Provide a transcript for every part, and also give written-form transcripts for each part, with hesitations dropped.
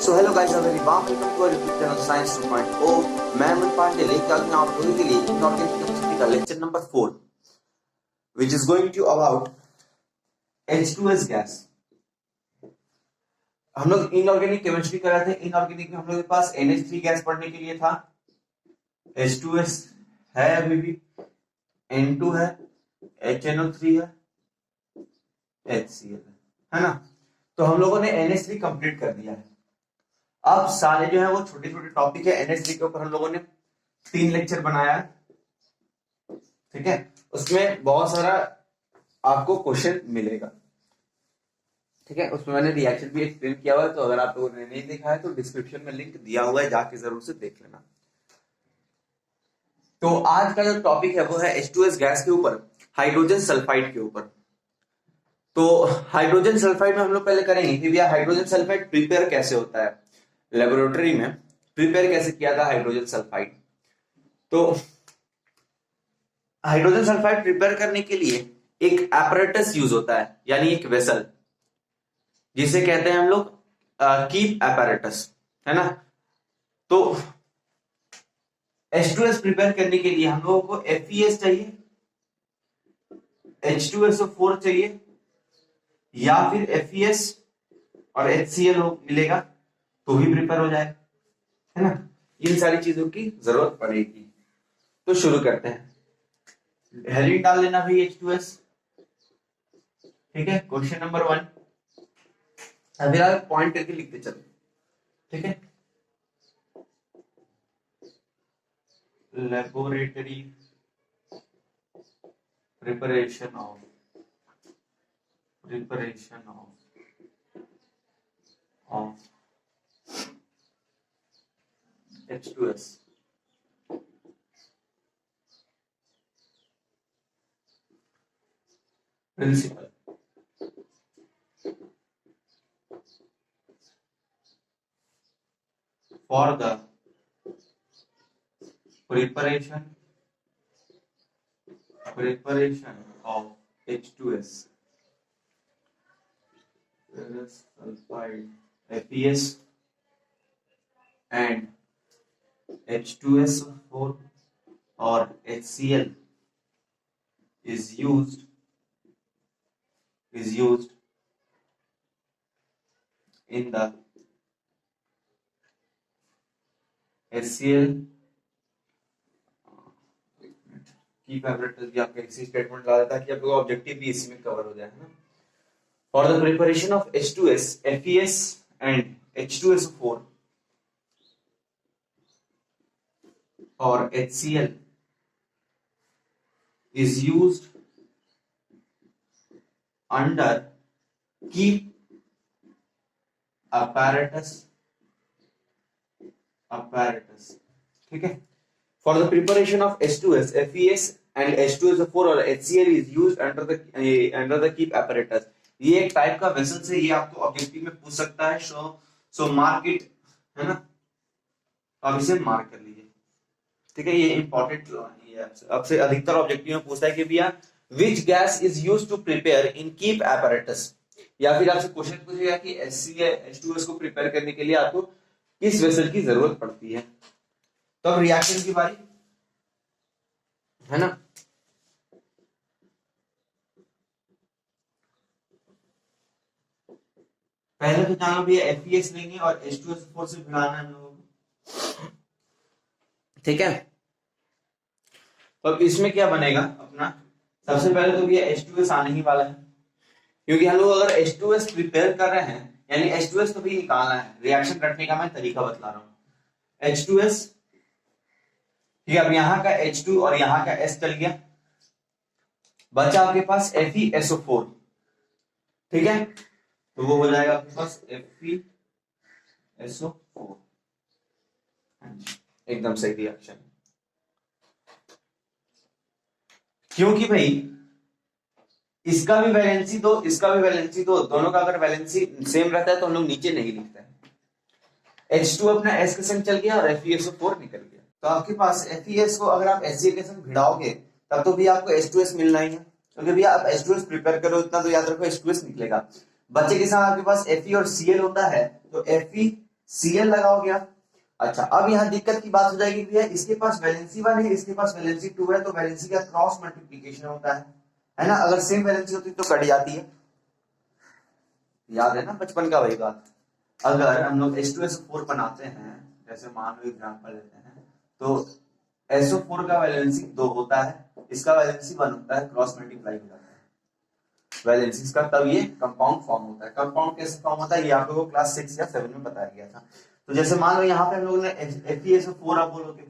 So hello guys, very warm welcome to our YouTube channel science 2.0। मैं अमन पांडे लेकर आ गया आप लोगों के लिए इनऑर्गेनिक केमिस्ट्री का lecture number 4 which is going to about H2S gas. हम लोग इनऑर्गेनिक केमिस्ट्री कर रहे थे। इनऑर्गेनिक में हम लोग के पास NH3 गैस पढ़ने के लिए था, H2S है, अभी भी N2 है, HNO3 है, HCl है ना। तो हम लोगों ने NH3 कंप्लीट कर दिया है। अब सारे जो है वो छोटे छोटे टॉपिक है NH3 के ऊपर हम लोगों ने 3 लेक्चर बनाया है, ठीक है। उसमें बहुत सारा आपको क्वेश्चन मिलेगा, ठीक है। उसमें मैंने रिएक्शन भी एक्सप्लेन किया हुआ है, तो अगर आप लोगों ने नहीं देखा है तो डिस्क्रिप्शन में लिंक दिया हुआ है, जाके जरूर से देख लेना। तो आज का जो टॉपिक है वो है H2S गैस के ऊपर, हाइड्रोजन सल्फाइड के ऊपर। तो हाइड्रोजन सल्फाइड में हम लोग पहले करेंगे कि भैया हाइड्रोजन सल्फाइड प्रिपेयर कैसे होता है, लेबोरेटरी में प्रिपेयर कैसे किया था हाइड्रोजन सल्फाइड। तो हाइड्रोजन सल्फाइड प्रिपेयर करने के लिए एक एपरेटस यूज होता है, यानी एक वेसल, जिसे कहते हैं हम लोग कीप एपरेटस, है ना। तो H2S प्रिपेयर करने के लिए हम लोगों को FeS चाहिए, H2SO4 चाहिए, या फिर FeS और HCl मिलेगा तो ही प्रिपेयर हो जाए, है ना। इन सारी चीजों की जरूरत पड़ेगी। तो शुरू करते हैं। हेडिंग डाल लेना भाई H2S, ठीक है। क्वेश्चन नंबर 1 अभी आप पॉइंट करके लिखते चलो, ठीक है। Laboratory preparation of H2S। Principle for the preparation of H2S, ferrous sulfide FeS and H2SO4 or HCl is used in the HCl keep apparatus भी आपका इसी स्टेटमेंट ला देता है कि आपका ऑब्जेक्टिव भी इसी में कवर हो जाए, है ना। For the preparation of H2S, FeS and H2SO4 or HCl is used under keep apparatus, ठीक है। For the preparation of H2S, FeS and H2SO4 or HCl is used under the keep apparatus। ये एक type का vessel से, ये आपको objective में पूछ सकता है। सो मार्क इट, है ना। अब इसे मार्क कर लीजिए, ठीक है। ये इंपॉर्टेंट आपसे अधिकतर ऑब्जेक्टिव में पूछता है कि भैया which gas is used to prepare in Kipp apparatus, या फिर आपसे क्वेश्चन पूछेगा कि H2S को प्रिपेयर करने के लिए आपको किस वेसल की जरूरत पड़ती है। तो अब रिएक्शन की बारी, है ना। पहले तो जान लो भैया FeS लेंगे और H2SO4 से भिड़ाना है हम लोगों को, ठीक है। तो अब इसमें क्या बनेगा अपना, सबसे पहले तो भैया H2S आने ही वाला है, क्योंकि हम लोग अगर H2S प्रिपेयर कर रहे हैं यानी H2S तो भी निकालना है। रिएक्शन रखने का मैं तरीका बतला रहा हूं। H2S, ठीक है। अब यहाँ का H2 और यहाँ का S चल गया, बचा आपके पास FeSO4, ठीक है। तो वो हो जाएगा आपके पास FeSO4, एकदम सही रिएक्शन। क्योंकि भाई इसका भी वैलेंसी दो, इसका भी वैलेंसी दो, दोनों का अगर वैलेंसी सेम रहता है तो हम लोग नीचे नहीं लिखते हैं। H2 अपना S के संग चल गया और FeSO4 निकल गया। तो आपके पास FeS को अगर आप HCl के संग भिड़ाओगे तब तो भी आपको H2S मिलना ही है, क्योंकि भैया आप H2S प्रिपेयर करो इतना तो याद रखो H2S निकलेगा। बच्चे के साथ आपके पास Fe और Cl होता है, तो Cl लगाओगे आप। अच्छा, अब यहाँ दिक्कत की बात हो जाएगी भैया, इसके पास वैलेंसी 1 है, इसके पास वैलेंसी 2 है, तो वैलेंसी का क्रॉस मल्टीप्लीकेशन होता है ना। अगर सेम वैलेंसी होती तो कट जाती है, याद है ना बचपन का वही बात। अगर हम लोग H2SO4 बनाते हैं, जैसे मान लो एग्जांपल लेते हैं, तो SO4 का वैलेंसी 2 होता है, इसका वैलेंसी 1 होता है, क्रॉस मल्टीप्लाई हो जाता है वैलेंसीज का, तब ये कंपाउंड फॉर्म होता है। कंपाउंड कैसे फॉर्म होता है ये आप लोगों को क्लास 6 या 7 में बताया गया था। तो जैसे मान लो यहाँ पे हम लोगों ने FeSO4, आप बोलोगे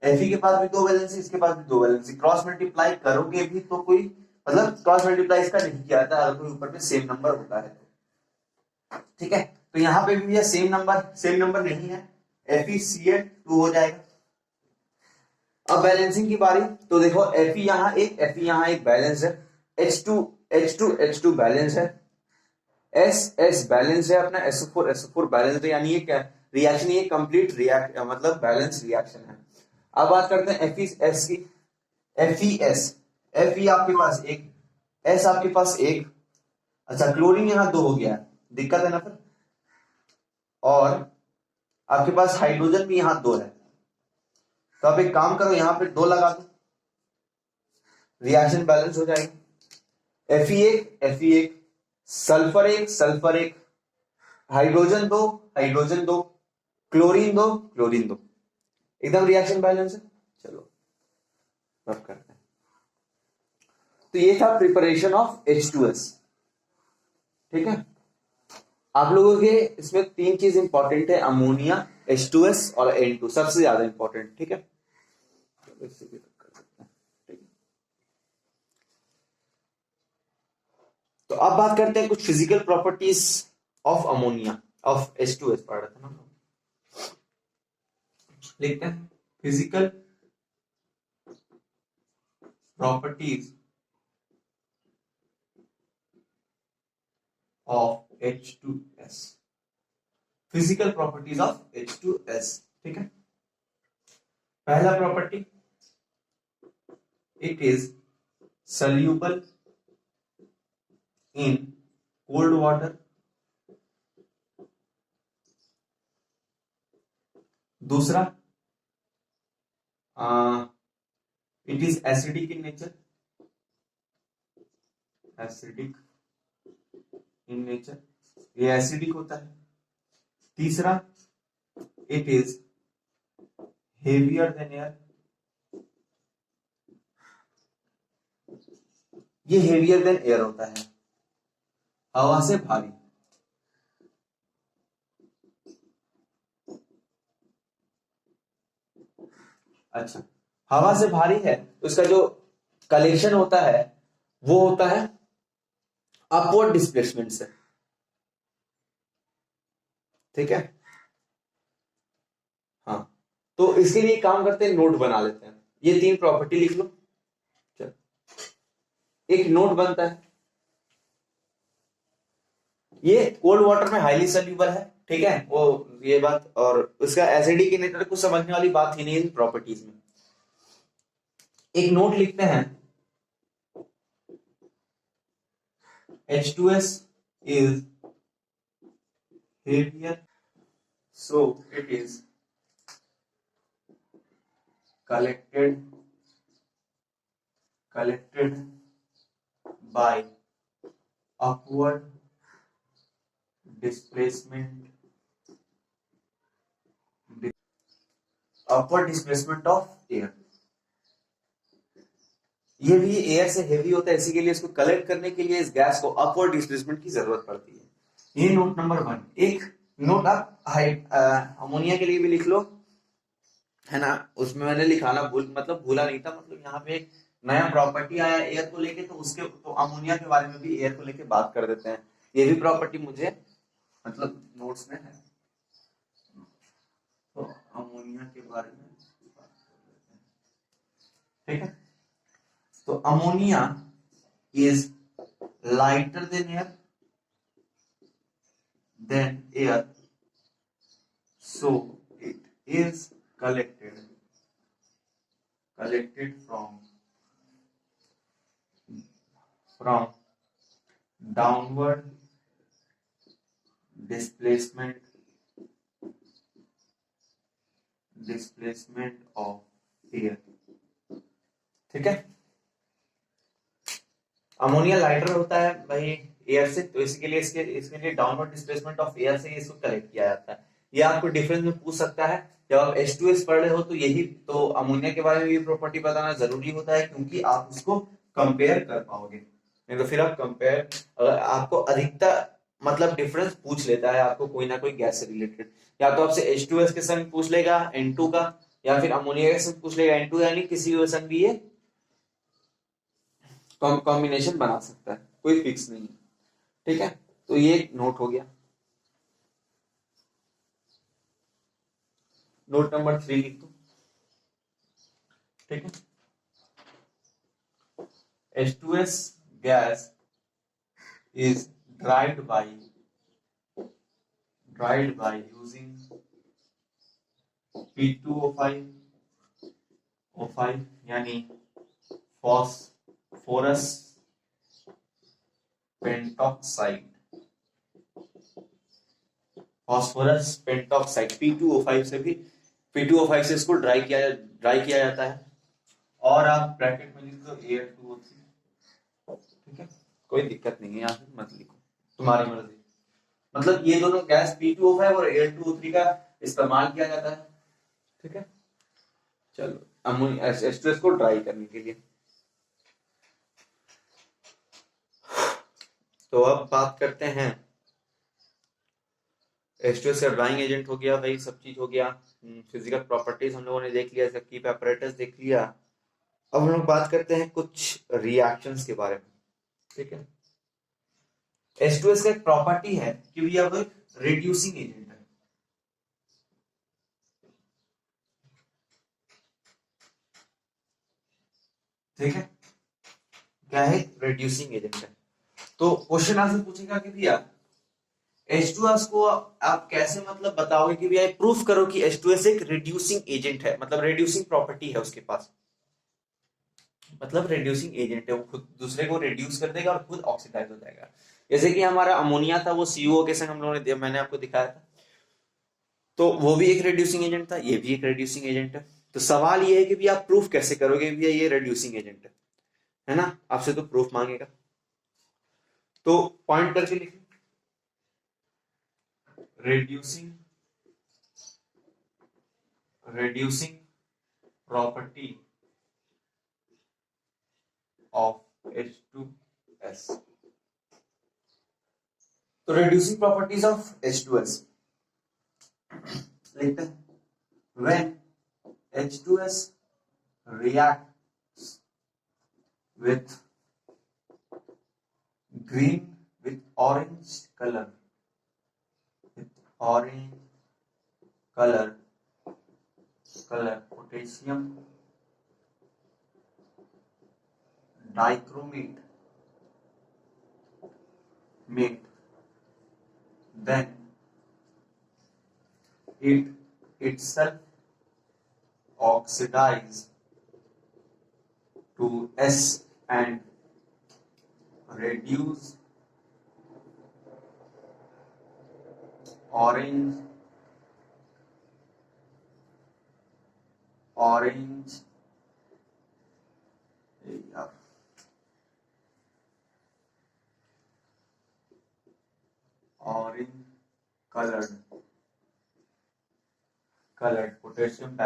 Fe के पास भी 2 वैलेंसी, इसके पास भी 2 वैलेंसी, क्रॉस मल्टीप्लाई करोगे भी तो कोई मतलब क्रॉस मल्टीप्लाई इसका नहीं किया जाता अगर कोई ऊपर में सेम नंबर होता है तो, ठीक है। तो यहाँ पे भी सेम नंबर नहीं है, FeCl2 हो जाएगा। अब बैलेंसिंग की बारी, तो देखो Fe यहाँ एक बैलेंस है, H2 बैलेंस है, S बैलेंस है, अपना SO4 बैलेंस है, यानी ये क्या रिएक्शन, ये कंप्लीट रिएक्ट मतलब बैलेंस रिएक्शन है। अब बात करते हैं FeS की। FeS, Fe आपके पास एक, S आपके पास एक, अच्छा क्लोरीन यहाँ 2 हो गया, दिक्कत है ना फिर। और आपके पास हाइड्रोजन भी यहाँ 2 है, तो आप एक काम करो यहाँ पे 2 लगा दो, रिएक्शन बैलेंस हो जाएगी। Fe1 सल्फर एक, हाइड्रोजन 2, क्लोरीन 2, एकदम रिएक्शन बैलेंस है। चलो रब करते हैं। तो ये था प्रिपरेशन ऑफ H2S, ठीक है। आप लोगों के इसमें 3 चीज इंपॉर्टेंट है, अमोनिया, H2S और N2 सबसे ज्यादा इंपॉर्टेंट, ठीक है। तो अब बात करते हैं कुछ physical properties of ammonia, of H2S पढ़ रहे थे ना, लिखते हैं physical properties of H2S, physical properties of H2S, ठीक है। पहला property, it is soluble in cold water, दूसरा it is acidic in nature, ये एसिडिक होता है। तीसरा, it is heavier than air, ये हेवियर देन एयर होता है, हवा से भारी। अच्छा, हवा से भारी है तो इसका जो कलेक्शन होता है वो होता है अपवर्ड डिस्प्लेसमेंट से, ठीक है। हाँ, तो इसके लिए काम करते हैं, नोट बना लेते हैं, ये 3 प्रॉपर्टी लिख लो। चल, एक नोट बनता है, ये कोल्ड वाटर में हाईली सोल्यूबल है, ठीक है वो, ये बात, और उसका एसिडिक नेचर कुछ समझने वाली बात ही नहीं इन प्रॉपर्टीज में। एक नोट लिखते हैं, H2S is heavier, so it is collected by upward displacement of air। ये भी एयर से हेवी होता है, इसी के लिए इसको कलेक्ट करने के लिए इस गैस को अपवर्ड डिस्प्लेसमेंट की जरूरत पड़ती है। ये नोट नंबर 1। एक नोट आप अमोनिया के लिए भी लिख लो, है ना, उसमें मैंने लिखाना भूला नहीं था, मतलब यहाँ पे एक नया प्रॉपर्टी आया एयर को लेके, तो उसके तो अमोनिया के बारे में भी एयर को लेके बात कर देते हैं। ये भी प्रॉपर्टी मुझे मतलब नोट्स में है, तो अमोनिया के बारे में बात कर देते हैं, ठीक है। तो ammonia is lighter than air, so it is collected from downward displacement displacement of air. ठीक है, अमोनिया लाइटर होता है भाई एयर से, तो इसके लिए इसके लिए डाउनवर्ड डिस्प्लेसमेंट ऑफ एयर से इसको कलेक्ट किया जाता है। ये आपको डिफरेंस में पूछ सकता है जब आप H2S पढ़ रहे हो, तो यही तो अमोनिया के बारे में ये प्रॉपर्टी बताना जरूरी होता है, क्योंकि आप उसको कंपेयर कर पाओगे। नहीं तो फिर आप कंपेयर, अगर आपको अधिकतर मतलब डिफरेंस पूछ लेता है आपको कोई ना कोई गैस से रिलेटेड, या तो आपसे H2S के संग पूछ लेगा N2 का, या फिर अमोनिया के संग पूछ लेगा N2, यानी किसी भी संग भी ये कॉम्बिनेशन बना सकता है, कोई फिक्स नहीं है। ठीक है, तो ये एक नोट हो गया। नोट नंबर 3 लिख दो। ठीक है, H2S gas is dried by using P2O5 यानी फॉस्फोरस पेंटॉक्साइड, P2O5 से भी P2O5 से इसको ड्राई किया जाता है, और आप ब्रैकेट में लिख दो Al2O3। ठीक है, कोई दिक्कत नहीं है, यहाँ पे मत लिखो, तुम्हारी मर्जी। मतलब ये दोनों गैस P2O5 और Al2O3 का इस्तेमाल किया जाता है। ठीक है, चलो अमोनिया H2S को ड्राई करने के लिए। तो अब बात करते हैं, H2S का ड्राइंग एजेंट हो गया भाई, सब चीज हो गया, फिजिकल प्रॉपर्टीज हम लोगों ने देख लिया, कीप apparatus देख लिया। अब हम लोग बात करते हैं कुछ रिएक्शंस के बारे में। ठीक है, H2S का एक प्रॉपर्टी है कि भैया वो रिड्यूसिंग एजेंट है। ठीक है, क्या है, रिड्यूसिंग एजेंट है। तो क्वेश्चन आपसे पूछेगा कि भैया H2S को आप कैसे मतलब बताओगे कि भैया प्रूफ करो कि H2S एक रिड्यूसिंग एजेंट है, मतलब रिड्यूसिंग प्रॉपर्टी है उसके पास, मतलब रिड्यूसिंग एजेंट है, वो खुद दूसरे को रिड्यूस कर देगा और खुद ऑक्सीडाइज हो जाएगा। जैसे कि हमारा अमोनिया था, वो CO के संग हम लोगों ने, मैंने आपको दिखाया था, तो वो भी एक रिड्यूसिंग एजेंट था, ये भी एक रिड्यूसिंग एजेंट है। तो सवाल ये है कि भैया आप प्रूफ कैसे करोगे भैया ये रिड्यूसिंग एजेंट है ना, आपसे तो प्रूफ मांगेगा, तो पॉइंट करके लिखिए, reducing property of H2S। तो reducing properties of H2S लिखते हैं, when H2S reacts with orange color potassium dichromate then it itself oxidize to S and reduce orange colored potassium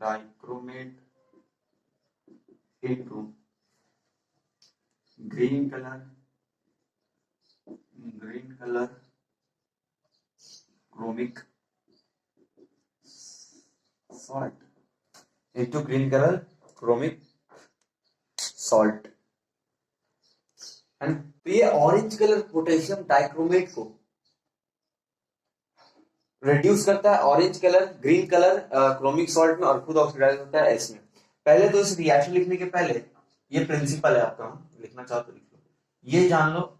dichromate into green color chromic salt है ना। तो ये orange colour potassium dichromate को reduce करता है, orange colour green colour chromic salt में, और खुद ऑक्सीडाइज होता है एस में। पहले तो इस रिएक्शन लिखने के पहले ये प्रिंसिपल है आपका, लिखना चाहो तो लिख लो, ये जान लो,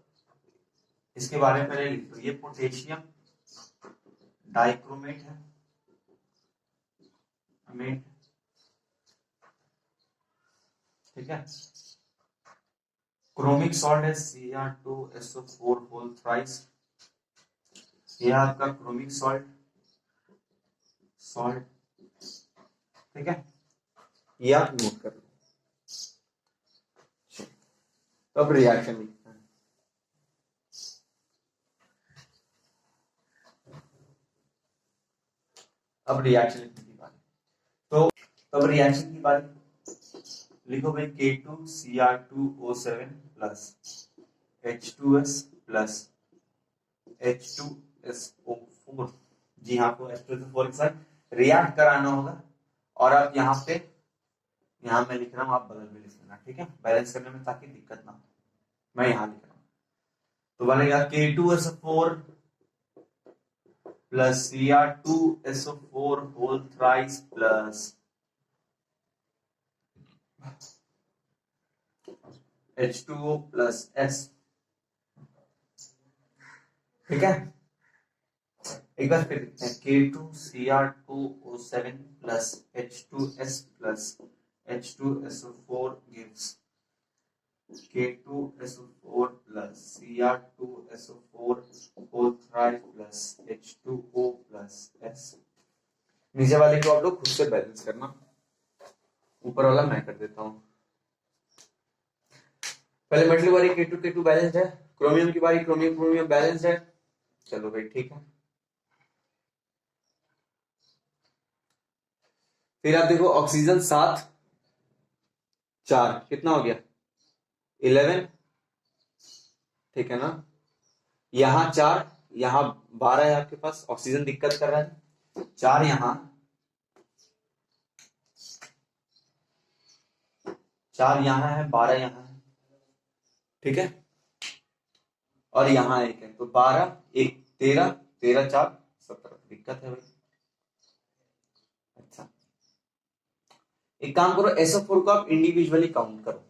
इसके बारे में पहले लिख लो, ये पोटेशियम डाइक्रोमेट है, ठीक है, क्रोमिक सॉल्ट है Cr2SO4 होल थ्राइस, ये आपका क्रोमिक सॉल्ट, ठीक है, ये आप नोट कर लो। अब रिएक्शन लिखना है। अब रिएक्शन लिखने की बारी, तो अब रिएक्शन की बारी। लिखो भाई K2Cr2O7 plus H2S plus H2SO4। जी हाँ, आपको H2SO4 के साथ रिएक्ट कराना होगा। और आप यहाँ पे, यहाँ मैं लिख रहा हूँ, आप बगल में लिख लेना, ठीक है, बैलेंस करने में ताकि दिक्कत ना हो। मैं यहाँ लिख रहा हूँ, तो बनेगा K2SO4 plus Cr2SO4 whole thrice plus H2O plus S, ठीक है। एक बार फिर लिखते हैं K2Cr2O7 plus H2S plus H2SO4 gives K2SO4 plus Cr2SO4 whole thrice plus H2O plus S। नीचे वाले को आप लोग खुद से बैलेंस करना, ऊपर वाला मैं कर देता हूं। पहले मेटल बारी K2 बैलेंस्ड है, क्रोमियम की बारी क्रोमियम बैलेंस्ड है। चलो भाई ठीक है। फिर आप देखो ऑक्सीजन 7 4 कितना हो गया 11, ठीक है ना। यहाँ 4 यहाँ 12 है आपके पास, ऑक्सीजन दिक्कत कर रहा है। 4 यहाँ 4 यहाँ है, 12 यहाँ है, ठीक है। और यहाँ 1 है, तो 12 1 13 13 4 17 दिक्कत है भाई। अच्छा, एक काम करो, SO4 को आप इंडिविजुअली काउंट करो,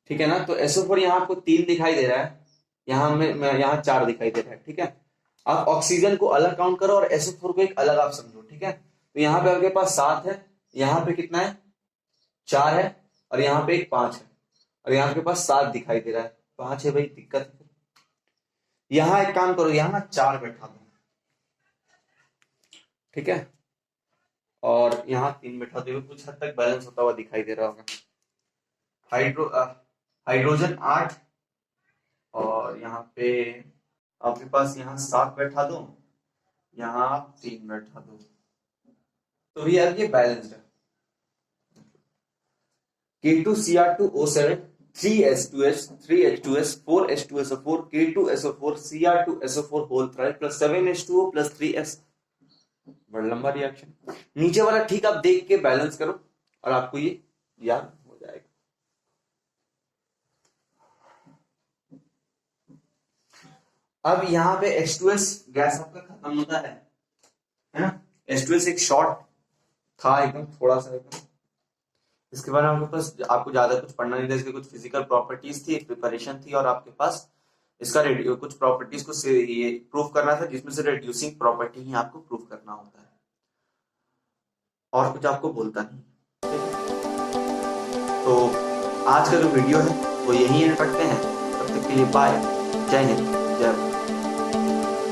ठीक है ना। तो SO4 यहाँ आपको 3 दिखाई दे रहा है, यहाँ में यहाँ 4 दिखाई दे रहा है, ठीक है। आप ऑक्सीजन को अलग काउंट करो और SO4 को एक अलग आप समझो, ठीक है। तो यहाँ पे आपके पास 7 है, यहाँ पे कितना है 4 है, और यहाँ पे एक 5 है, और यहाँ आपके पास 7 दिखाई दे रहा है, 5 है भाई, दिक्कत है। यहाँ एक काम करो, यहाँ ना 4 बैठा दो, ठीक है, और यहाँ 3 बैठा दो, कुछ हद तक बैलेंस होता हुआ दिखाई दे रहा होगा। हाइड्रोजन 8, और यहाँ पे आपके पास यहाँ 7 बैठा दो, यहाँ आप 3 बैठा दो, तो यार ये बैलेंस्ड है। K2Cr2O7 3S2S 3H2S 4H2SO4 K2SO4 Cr2SO4 whole thrice plus 7H2O plus 3S। बड़ा लंबा रिएक्शन। नीचे वाला ठीक आप देख के बैलेंस करो और आपको ये याद हो जाएगा। अब यहाँ पे H2S गैस आपका खत्म होता है ना। H2S एक शॉर्ट था एकदम, थोड़ा सा एकदम। इसके बारे में आपके पास आपको ज्यादा कुछ पढ़ना नहीं था, इसकी कुछ फिजिकल प्रॉपर्टीज थी, प्रिपरेशन थी, और आपके पास इसका कुछ प्रॉपर्टीज को ये प्रूव करना था, जिसमें से रिड्यूसिंग प्रॉपर्टी ही आपको प्रूव करना होता है, और कुछ आपको बोलता नहीं। तो आज का जो वीडियो है वो यही एंड करते हैं। तब तक के लिए बाय, जय हिंद, जय भारत।